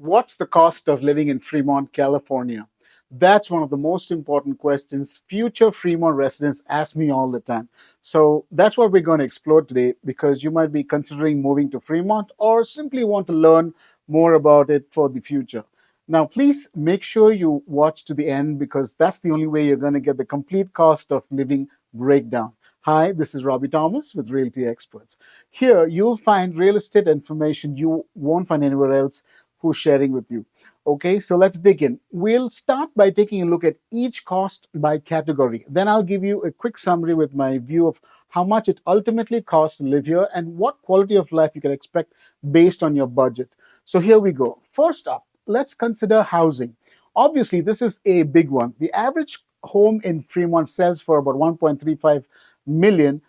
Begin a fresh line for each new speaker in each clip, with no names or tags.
What's the cost of living in Fremont, California? That's one of the most important questions future Fremont residents ask me all the time. So that's what we're going to explore today because you might be considering moving to Fremont or simply want to learn more about it for the future. Now, please make sure you watch to the end because that's the only way you're going to get the complete cost of living breakdown. Hi, this is Robbie Thomas with Realty Experts. Here, you'll find real estate information you won't find anywhere else who's sharing with you. Okay, so let's dig in. We'll start by taking a look at each cost by category. Then I'll give you a quick summary with my view of how much it ultimately costs to live here and what quality of life you can expect based on your budget. So here we go. First up, let's consider housing. Obviously, this is a big one. The average home in Fremont sells for about 1.35 million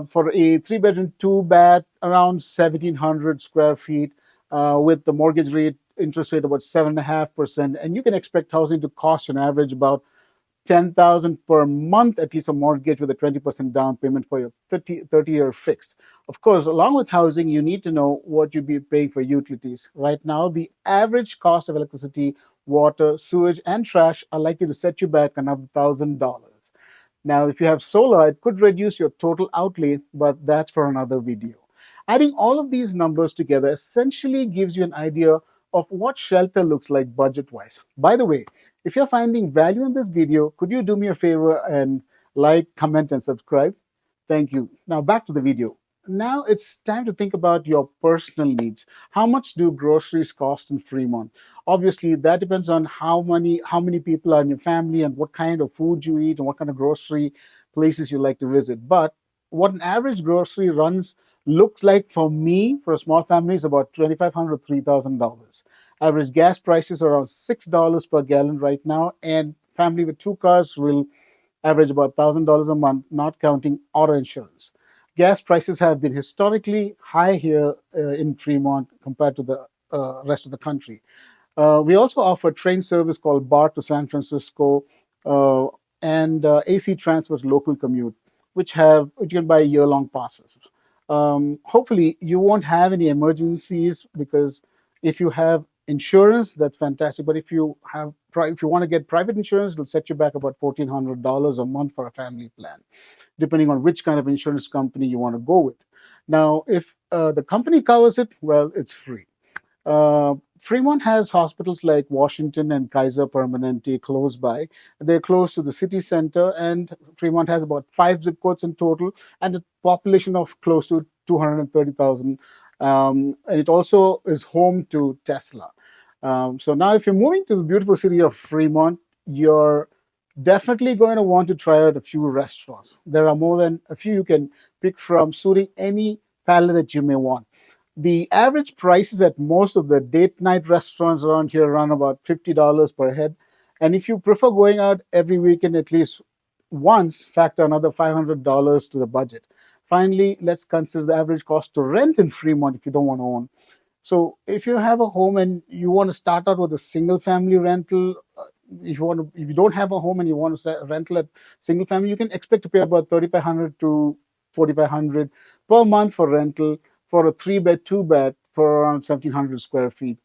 for a three-bedroom, two-bath, around 1,700 square feet with the mortgage rate, interest rate about 7.5%, and you can expect housing to cost on average about 10,000 per month, at least a mortgage with a 20% down payment for your 30-year fixed. Of course, along with housing, you need to know what you'd be paying for utilities. Right now, the average cost of electricity, water, sewage, and trash are likely to set you back another $1,000. Now, if you have solar, it could reduce your total outlay, but that's for another video. Adding all of these numbers together essentially gives you an idea of what shelter looks like budget-wise. By the way, if you're finding value in this video, could you do me a favor and like, comment, and subscribe? Thank you. Now back to the video. Now it's time to think about your personal needs. How much do groceries cost in Fremont? Obviously, that depends on how many people are in your family and what kind of food you eat and what kind of grocery places you like to visit. But what an average grocery runs looks like for me, for a small family, is about $2,500 to $3,000. Average gas prices are around $6 per gallon right now, and family with two cars will average about $1,000 a month, not counting auto insurance. Gas prices have been historically high here in Fremont compared to the rest of the country. We also offer train service called BART to San Francisco uh, and AC Transfer's local commute, which you can buy year-long passes. Hopefully, you won't have any emergencies because if you have insurance, that's fantastic. But if you want to get private insurance, it'll set you back about $1,400 a month for a family plan, depending on which kind of insurance company you want to go with. Now, if the company covers it, well, it's free. Fremont has hospitals like Washington and Kaiser Permanente close by. They're close to the city center, and Fremont has about 5 zip codes in total and a population of close to 230,000. And it also is home to Tesla. So now, if you're moving to the beautiful city of Fremont, you're definitely going to want to try out a few restaurants. There are more than a few you can pick from, suiting any palate that you may want. The average prices at most of the date night restaurants around here run about $50 per head. And if you prefer going out every weekend at least once, factor another $500 to the budget. Finally, let's consider the average cost to rent in Fremont if you don't want to own. So if you have a home and you want to start out with a single family rental, if you don't have a home and you want to rental at single family, you can expect to pay about 3,500 to 4,500 per month for rental for a three-bed, two-bed for around 1,700 square feet.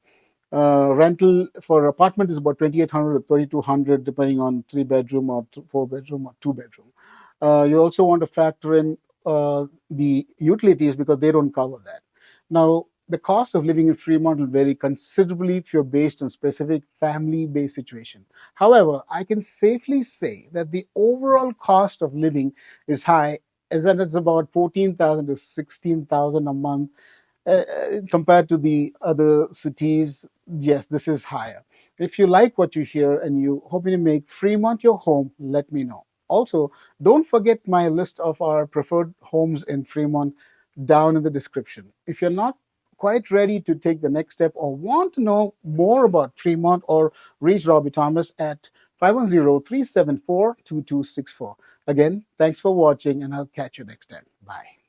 Rental for apartment is about 2,800 to 3,200, depending on three-bedroom or four-bedroom or two-bedroom. You also want to factor in the utilities because they don't cover that. Now, the cost of living in Fremont will vary considerably if you're based on specific family-based situation. However, I can safely say that the overall cost of living is high, as that it's about 14,000 to 16,000 a month. Compared to the other cities, yes, this is higher. If you like what you hear and you hoping to make Fremont your home, let me know. Also, don't forget my list of our preferred homes in Fremont down in the description. If you're not quite ready to take the next step or want to know more about Fremont, or reach Robbie Thomas at 510-374-2264. Again, thanks for watching, and I'll catch you next time. Bye.